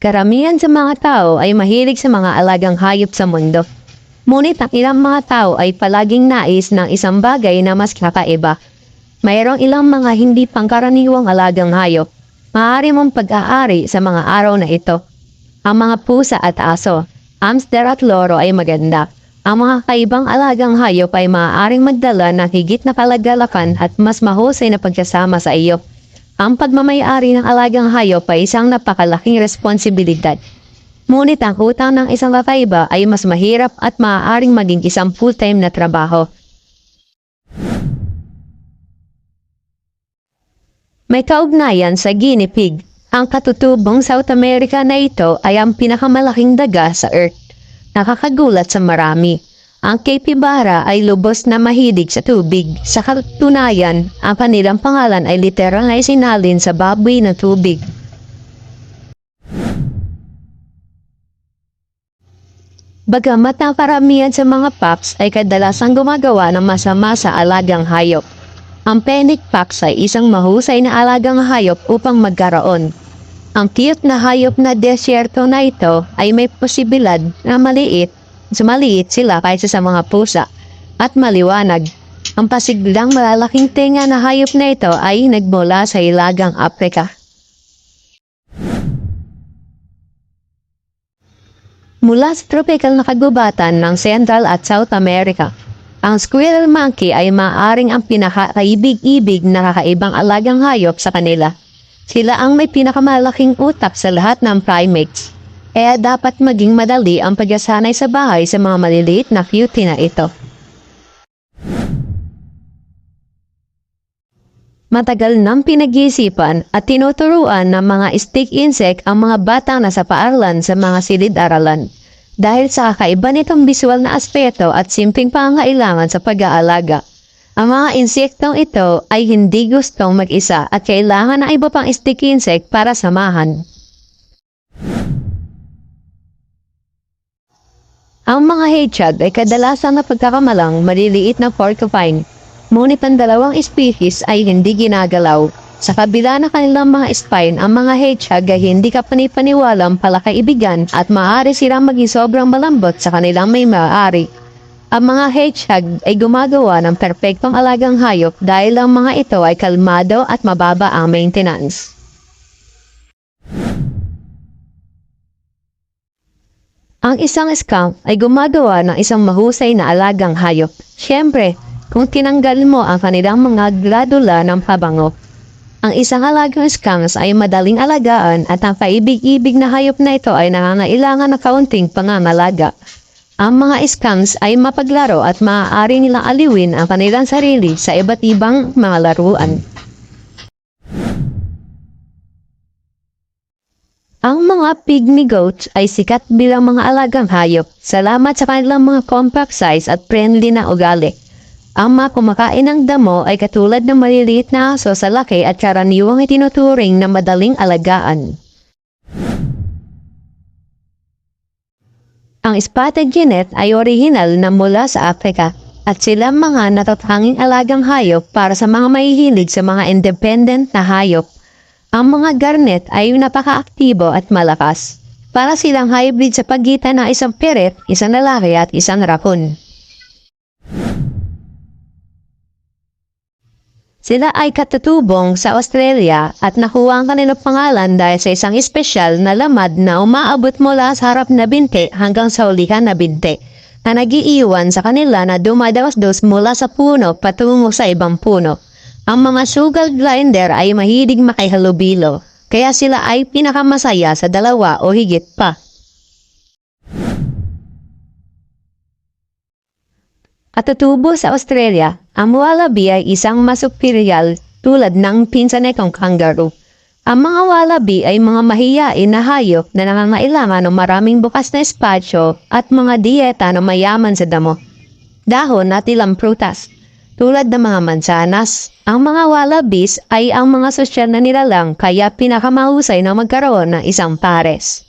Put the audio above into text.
Karamihan sa mga tao ay mahilig sa mga alagang hayop sa mundo. Ngunit ang ilang mga tao ay palaging nais ng isang bagay na mas kakaiba. Mayroong ilang mga hindi pangkaraniwang alagang hayop. Maaari mong pag-aari sa mga araw na ito. Ang mga pusa at aso, hamster at loro ay maganda. Ang mga kaibang alagang hayop ay maaaring magdala ng higit na kalagalakan at mas mahusay na pagkasama sa iyo. Ang pagmamayari ng alagang hayop ay isang napakalaking responsibilidad. Ngunit ang utang ng isang kakaiba ay mas mahirap at maaaring maging isang full-time na trabaho. May kaugnayan sa guinea pig. Ang katutubong South America na ito ay ang pinakamalaking daga sa Earth. Nakakagulat sa marami. Ang capybara ay lubos na mahilig sa tubig. Sa katunayan, ang kanilang pangalan ay literal na isinalin sa baboy na tubig. Bagamat ang karamihan sa mga pups ay kadalasang gumagawa ng masama sa alagang hayop. Ang fennec fox ay isang mahusay na alagang hayop upang magkaroon. Ang cute na hayop na desyerto na ito ay may posibilidad na maliit sila kaysa sa mga pusa at maliwanag. Ang pasiglang malalaking tenga na hayop na ito ay nagmula sa Hilagang Afrika. Mula sa tropical na kagubatan ng Central at South America, ang squirrel monkey ay maaaring ang pinakaibig-ibig na kakaibang alagang hayop sa kanila. Sila ang may pinakamalaking utak sa lahat ng primates. Kaya dapat maging madali ang pagsasanay sa bahay sa mga maliliit na cutie na ito. Matagal nang pinag-iisipan at tinuturuan ng mga stick insect ang mga batang nasa paaralan sa mga silid-aralan. Dahil sa kakaiba nitong visual na aspeto at simpleng pangangailangan sa pag-aalaga. Ang mga insektong ito ay hindi gustong mag-isa at kailangan ng iba pang stick insect para samahan. Ang mga hedgehog ay kadalasan na pagkakamalang maliliit na porcupine, ngunit ang dalawang species ay hindi ginagalaw. Sa kabila ng kanilang mga spine, ang mga hedgehog ay hindi kapanipaniwalang palakaibigan at maaari silang maging sobrang malambot sa kanilang may maaari. Ang mga hedgehog ay gumagawa ng perpektong alagang hayop dahil ang mga ito ay kalmado at mababa ang maintenance. Ang isang skunk ay gumagawa ng isang mahusay na alagang hayop. Siyempre, kung tinanggal mo ang kanilang mga gladula ng pabango. Ang isang alagang skunk ay madaling alagaan at ang kaibig-ibig na hayop na ito ay nangangailangan ng kaunting pangangalaga. Ang mga skunks ay mapaglaro at maaari nilang aliwin ang kanilang sarili sa iba't ibang mga laruan. Ang mga pygmy goats ay sikat bilang mga alagang hayop salamat sa kanilang mga compact size at friendly na ugali. Ang mga kumakain ng damo ay katulad ng maliliit na aso sa laki at karaniwang itinuturing na madaling alagaan. Ang spotted genet ay orihinal na mula sa Afrika at sila mga natatanging alagang hayop para sa mga mahihilig sa mga independent na hayop. Ang mga garnet ay napaka-aktibo at malakas. Para silang hybrid sa pagitan ng isang parrot, isang lalaki at isang raccoon. Sila ay katutubong sa Australia at nakuha ang kanilang pangalan dahil sa isang espesyal na lamad na umaabot mula sa harap na binti hanggang sa ulihan na binti na nagiiwan sa kanila na dumadawas-dos mula sa puno patungo sa ibang puno. Ang mga sugar glider ay mahilig makihalubilo, kaya sila ay pinakamasaya sa dalawa o higit pa. Katutubo sa Australia, ang wallaby ay isang marsupial tulad ng pinsan nitong kangaroo. Ang mga wallaby ay mga mahiyain na hayop na nangangailangan ng maraming bukas na espasyo at mga dieta na mayaman sa damo, dahon at ilang prutas. Tulad ng mga mansanas, ang mga wallabies ay ang mga sosyal na nilalang kaya pinakamahusay na magkaroon ng isang pares.